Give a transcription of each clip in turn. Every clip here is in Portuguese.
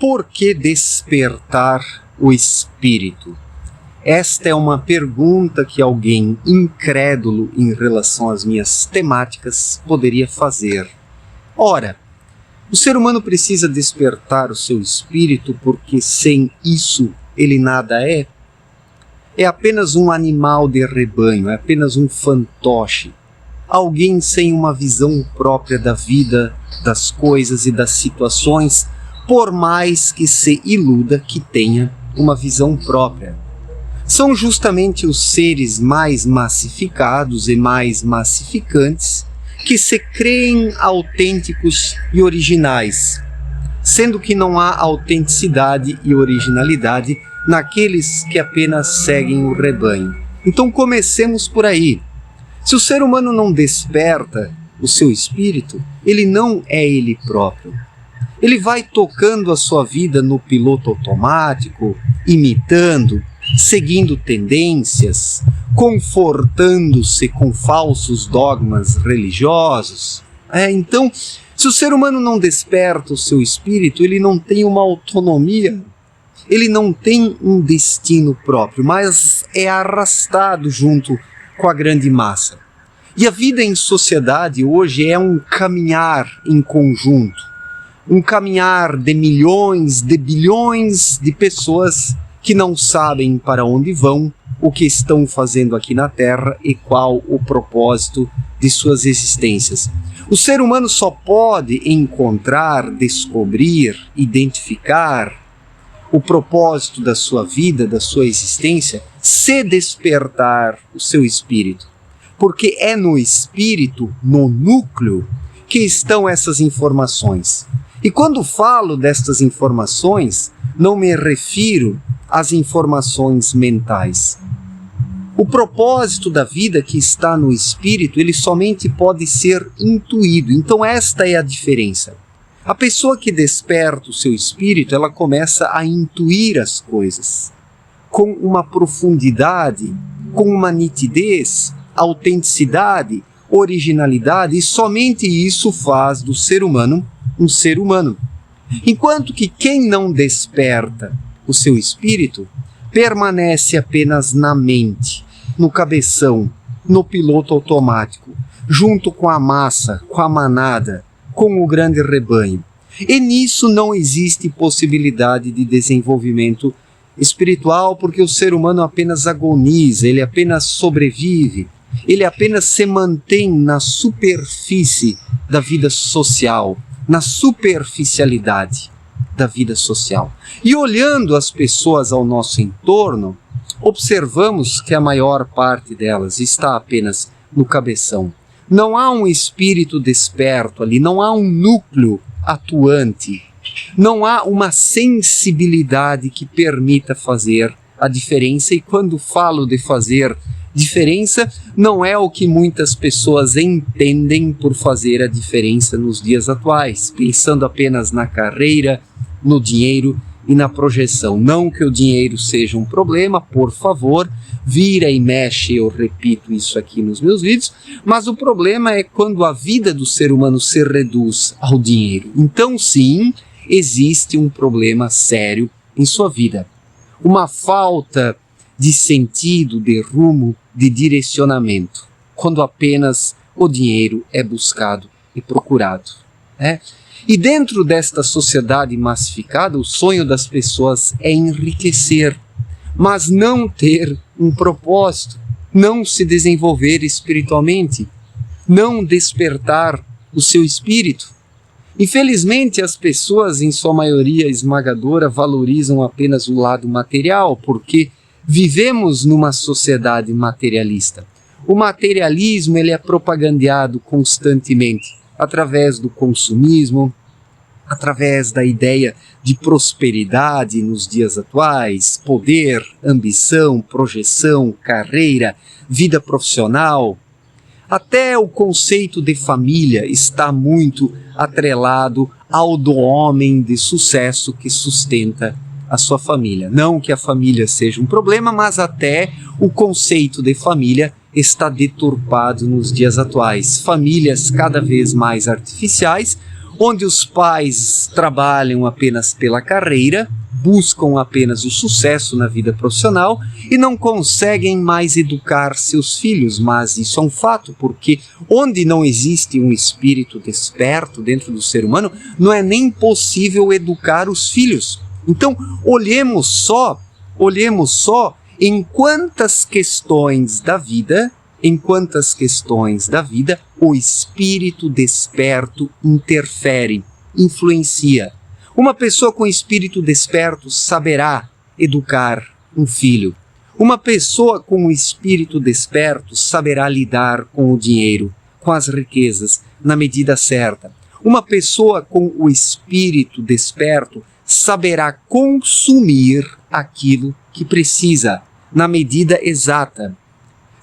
Por que despertar o espírito? Esta é uma pergunta que alguém incrédulo em relação às minhas temáticas poderia fazer. Ora, o ser humano precisa despertar o seu espírito porque sem isso ele nada é? É apenas um animal de rebanho, é apenas um fantoche. Alguém sem uma visão própria da vida, das coisas e das situações, por mais que se iluda que tenha uma visão própria. São justamente os seres mais massificados e mais massificantes que se creem autênticos e originais, sendo que não há autenticidade e originalidade naqueles que apenas seguem o rebanho. Então comecemos por aí. Se o ser humano não desperta o seu espírito, ele não é ele próprio. Ele vai tocando a sua vida no piloto automático, imitando, seguindo tendências, confortando-se com falsos dogmas religiosos. Então, se o ser humano não desperta o seu espírito, ele não tem uma autonomia, ele não tem um destino próprio, mas é arrastado junto com a grande massa. E a vida em sociedade hoje é um caminhar em conjunto, um caminhar de milhões, de bilhões de pessoas que não sabem para onde vão, o que estão fazendo aqui na Terra e qual o propósito de suas existências. O ser humano só pode encontrar, descobrir, identificar o propósito da sua vida, da sua existência, se despertar o seu espírito. Porque é no espírito, no núcleo, que estão essas informações. E quando falo destas informações, não me refiro às informações mentais. O propósito da vida que está no espírito, ele somente pode ser intuído. Então esta é a diferença. A pessoa que desperta o seu espírito, ela começa a intuir as coisas com uma profundidade, com uma nitidez, autenticidade, originalidade, e somente isso faz do ser humano um ser humano. Enquanto que quem não desperta o seu espírito permanece apenas na mente, no cabeção, no piloto automático, junto com a massa, com a manada, com o grande rebanho. E nisso não existe possibilidade de desenvolvimento espiritual, porque o ser humano apenas agoniza, ele apenas sobrevive, ele apenas se mantém na superfície da vida social, na superficialidade da vida social. E olhando as pessoas ao nosso entorno, observamos que a maior parte delas está apenas no cabeção. Não há um espírito desperto ali, não há um núcleo atuante, não há uma sensibilidade que permita fazer a diferença. E quando falo de fazer diferença, não é o que muitas pessoas entendem por fazer a diferença nos dias atuais, pensando apenas na carreira, no dinheiro e na projeção. Não que o dinheiro seja um problema, por favor, vira e mexe, eu repito isso aqui nos meus vídeos, mas o problema é quando a vida do ser humano se reduz ao dinheiro. Então sim, existe um problema sério em sua vida. Uma falta de sentido, de rumo, de direcionamento, quando apenas o dinheiro é buscado e procurado. E dentro desta sociedade massificada, o sonho das pessoas é enriquecer, mas não ter um propósito, não se desenvolver espiritualmente, não despertar o seu espírito. Infelizmente, as pessoas, em sua maioria esmagadora, valorizam apenas o lado material, porque vivemos numa sociedade materialista. O materialismo ele é propagandeado constantemente através do consumismo, através da ideia de prosperidade nos dias atuais, poder, ambição, projeção, carreira, vida profissional. Até o conceito de família está muito atrelado ao do homem de sucesso que sustenta a sua família. Não que a família seja um problema, mas até o conceito de família está deturpado nos dias atuais. Famílias cada vez mais artificiais, onde os pais trabalham apenas pela carreira, buscam apenas o sucesso na vida profissional e não conseguem mais educar seus filhos. Mas isso é um fato, porque onde não existe um espírito desperto dentro do ser humano, não é nem possível educar os filhos. Então, olhemos só em quantas questões da vida o espírito desperto interfere, influencia. Uma pessoa com espírito desperto saberá educar um filho. Uma pessoa com espírito desperto saberá lidar com o dinheiro, com as riquezas, na medida certa. Uma pessoa com o espírito desperto saberá consumir aquilo que precisa, na medida exata,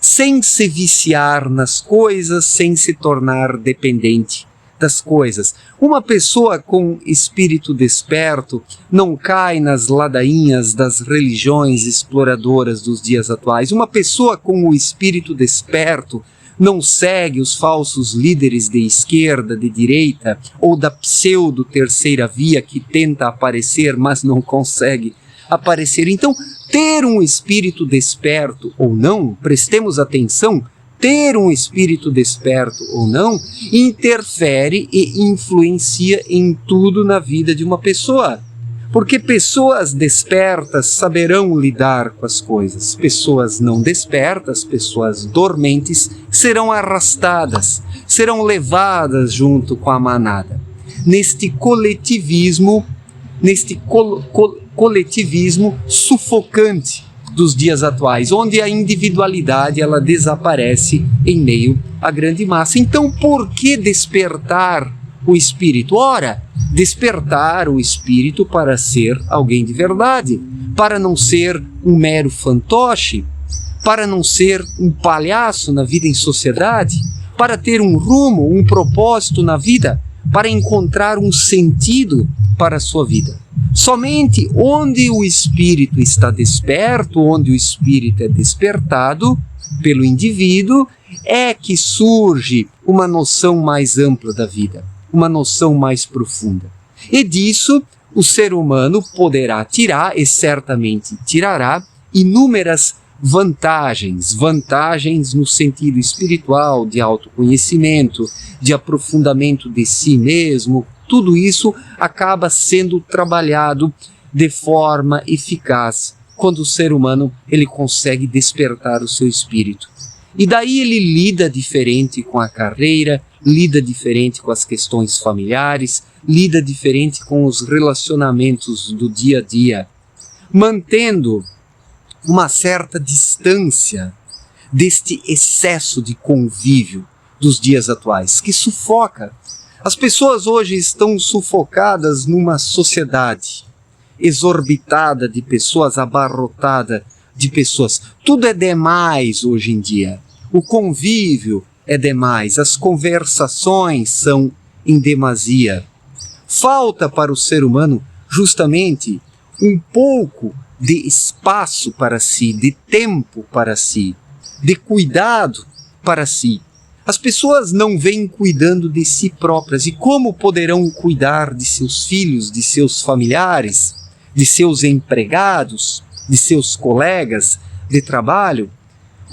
sem se viciar nas coisas, sem se tornar dependente das coisas. Uma pessoa com espírito desperto não cai nas ladainhas das religiões exploradoras dos dias atuais. Uma pessoa com o espírito desperto não segue os falsos líderes de esquerda, de direita, ou da pseudo-terceira via que tenta aparecer, mas não consegue aparecer. Então, ter um espírito desperto ou não, prestemos atenção, ter um espírito desperto ou não, interfere e influencia em tudo na vida de uma pessoa. Porque pessoas despertas saberão lidar com as coisas. Pessoas não despertas, pessoas dormentes, serão arrastadas, serão levadas junto com a manada. Neste coletivismo, coletivismo sufocante dos dias atuais, onde a individualidade ela desaparece em meio à grande massa. Então, por que despertar o espírito? Ora, despertar o espírito para ser alguém de verdade, para não ser um mero fantoche, para não ser um palhaço na vida em sociedade, para ter um rumo, um propósito na vida, para encontrar um sentido para a sua vida. Somente onde o espírito está desperto, onde o espírito é despertado pelo indivíduo, é que surge uma noção mais ampla da vida, uma noção mais profunda. E disso o ser humano poderá tirar, e certamente tirará, inúmeras vantagens no sentido espiritual, de autoconhecimento, de aprofundamento de si mesmo. Tudo isso acaba sendo trabalhado de forma eficaz quando o ser humano ele consegue despertar o seu espírito. E daí ele lida diferente com a carreira, lida diferente com as questões familiares, lida diferente com os relacionamentos do dia a dia, mantendo uma certa distância deste excesso de convívio dos dias atuais, que sufoca. As pessoas hoje estão sufocadas numa sociedade exorbitada de pessoas, abarrotada de pessoas. Tudo é demais hoje em dia. O convívio é demais, as conversações são em demasia. Falta para o ser humano justamente um pouco de espaço para si, de tempo para si, de cuidado para si. As pessoas não vêm cuidando de si próprias. E como poderão cuidar de seus filhos, de seus familiares, de seus empregados, de seus colegas de trabalho?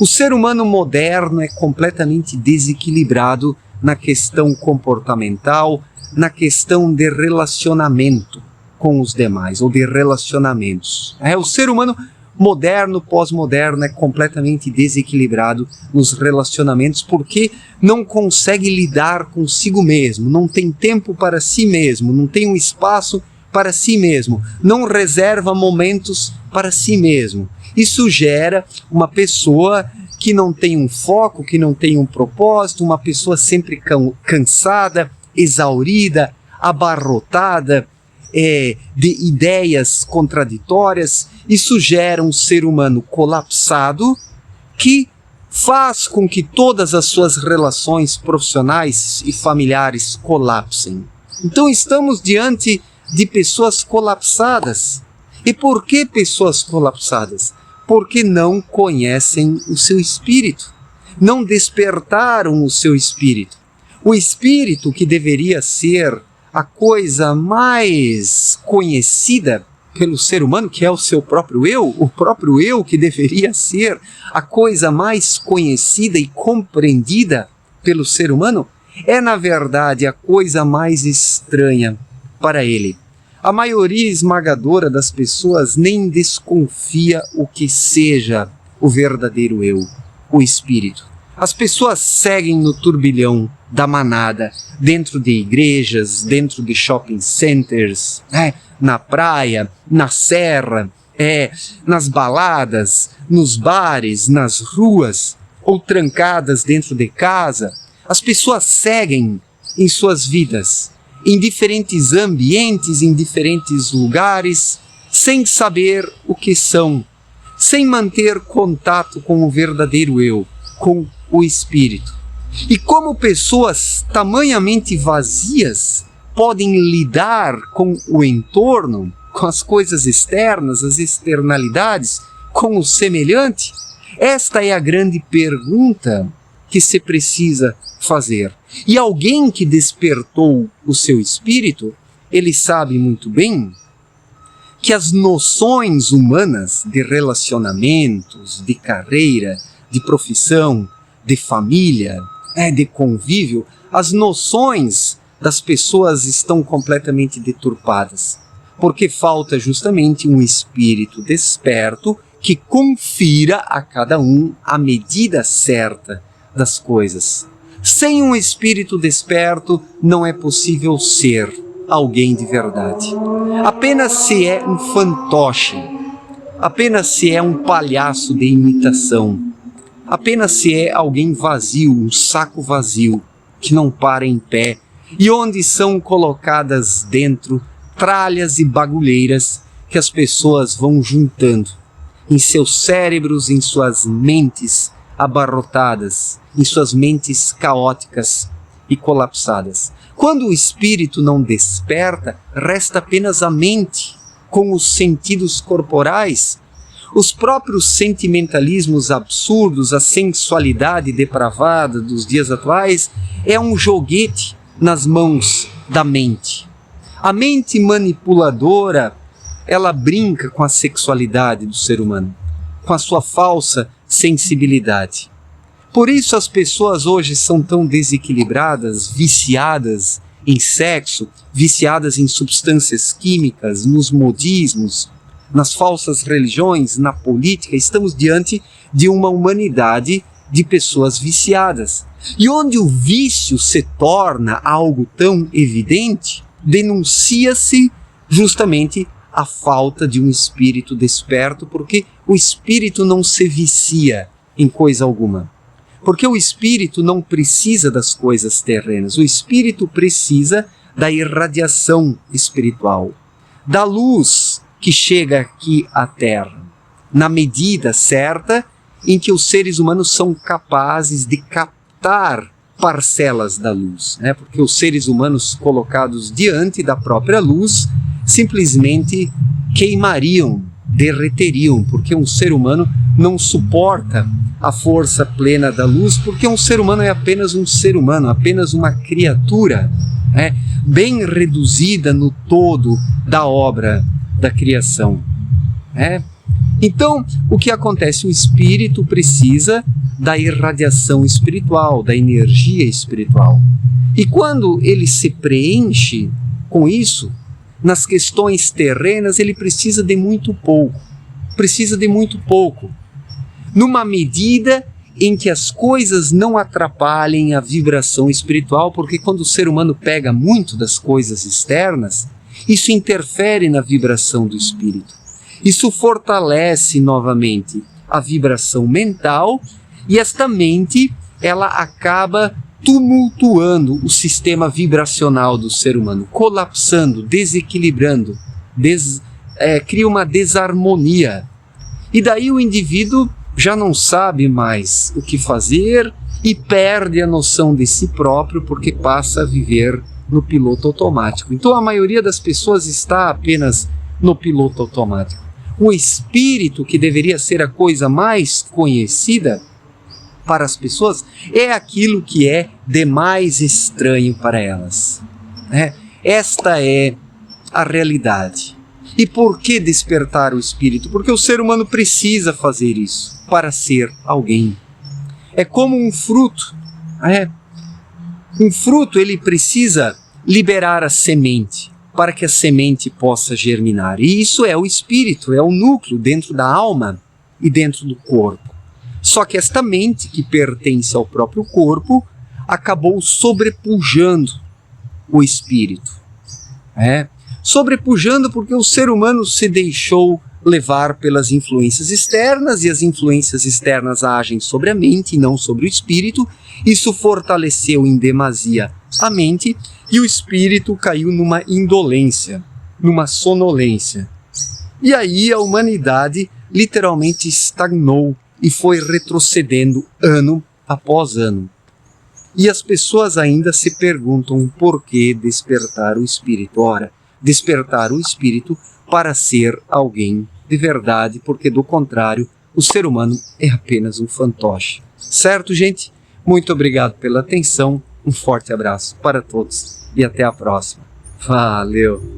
O ser humano moderno é completamente desequilibrado na questão comportamental, na questão de relacionamento com os demais, ou de relacionamentos. O ser humano moderno, pós-moderno, é completamente desequilibrado nos relacionamentos porque não consegue lidar consigo mesmo, não tem tempo para si mesmo, não tem um espaço para si mesmo, não reserva momentos para si mesmo. Isso gera uma pessoa que não tem um foco, que não tem um propósito, uma pessoa sempre cansada, exaurida, abarrotada, de ideias contraditórias. Isso gera um ser humano colapsado que faz com que todas as suas relações profissionais e familiares colapsem. Então estamos diante de pessoas colapsadas. E por que pessoas colapsadas? Porque não conhecem o seu espírito, não despertaram o seu espírito. O espírito que deveria ser a coisa mais conhecida pelo ser humano, que é o seu próprio eu que deveria ser a coisa mais conhecida e compreendida pelo ser humano, é na verdade a coisa mais estranha para ele. A maioria esmagadora das pessoas nem desconfia o que seja o verdadeiro eu, o espírito. As pessoas seguem no turbilhão da manada, dentro de igrejas, dentro de shopping centers, na praia, na serra, nas baladas, nos bares, nas ruas, ou trancadas dentro de casa. As pessoas seguem em suas vidas, em diferentes ambientes, em diferentes lugares, sem saber o que são, sem manter contato com o verdadeiro eu, com o espírito. E como pessoas tamanhamente vazias podem lidar com o entorno, com as coisas externas, as externalidades, com o semelhante? Esta é a grande pergunta que se precisa fazer. E alguém que despertou o seu espírito, ele sabe muito bem que as noções humanas de relacionamentos, de carreira, de profissão, de família, de convívio, as noções das pessoas estão completamente deturpadas, porque falta justamente um espírito desperto que confira a cada um a medida certa das coisas. Sem um espírito desperto não é possível ser alguém de verdade. Apenas se é um fantoche, apenas se é um palhaço de imitação, apenas se é alguém vazio, um saco vazio, que não para em pé, e onde são colocadas dentro tralhas e bagulheiras que as pessoas vão juntando em seus cérebros, em suas mentes abarrotadas, em suas mentes caóticas e colapsadas. Quando o espírito não desperta, resta apenas a mente, com os sentidos corporais. Os próprios sentimentalismos absurdos, a sensualidade depravada dos dias atuais é um joguete nas mãos da mente. A mente manipuladora, ela brinca com a sexualidade do ser humano, com a sua falsa sensibilidade. Por isso as pessoas hoje são tão desequilibradas, viciadas em sexo, viciadas em substâncias químicas, nos modismos, nas falsas religiões, na política. Estamos diante de uma humanidade de pessoas viciadas. E onde o vício se torna algo tão evidente, denuncia-se justamente a falta de um espírito desperto, porque o espírito não se vicia em coisa alguma. Porque o espírito não precisa das coisas terrenas, o espírito precisa da irradiação espiritual, da luz que chega aqui à Terra, na medida certa em que os seres humanos são capazes de captar parcelas da luz, porque os seres humanos colocados diante da própria luz simplesmente queimariam, derreteriam, porque um ser humano não suporta a força plena da luz, porque um ser humano é apenas um ser humano, apenas uma criatura, bem reduzida no todo da obra da criação. Então, o que acontece? O espírito precisa da irradiação espiritual, da energia espiritual. E quando ele se preenche com isso, nas questões terrenas, ele precisa de muito pouco. Numa medida em que as coisas não atrapalhem a vibração espiritual, porque quando o ser humano pega muito das coisas externas, isso interfere na vibração do espírito. Isso fortalece novamente a vibração mental, e esta mente, ela acaba tumultuando o sistema vibracional do ser humano, colapsando, desequilibrando, cria uma desarmonia. E daí o indivíduo já não sabe mais o que fazer e perde a noção de si próprio, porque passa a viver no piloto automático. Então a maioria das pessoas está apenas no piloto automático. O espírito, que deveria ser a coisa mais conhecida para as pessoas, é aquilo que é de mais estranho para elas. Esta é a realidade. E por que despertar o espírito? Porque o ser humano precisa fazer isso para ser alguém. É como um fruto. Um fruto, ele precisa liberar a semente para que a semente possa germinar. E isso é o espírito, é o núcleo dentro da alma e dentro do corpo. Só que esta mente, que pertence ao próprio corpo, acabou sobrepujando o espírito. Sobrepujando porque o ser humano se deixou levar pelas influências externas, e as influências externas agem sobre a mente e não sobre o espírito. Isso fortaleceu em demasia a mente, e o espírito caiu numa indolência, numa sonolência. E aí a humanidade literalmente estagnou e foi retrocedendo ano após ano. E as pessoas ainda se perguntam por que despertar o espírito. Ora, despertar o espírito para ser alguém de verdade, porque do contrário, o ser humano é apenas um fantoche. Certo, gente? Muito obrigado pela atenção, um forte abraço para todos e até a próxima. Valeu!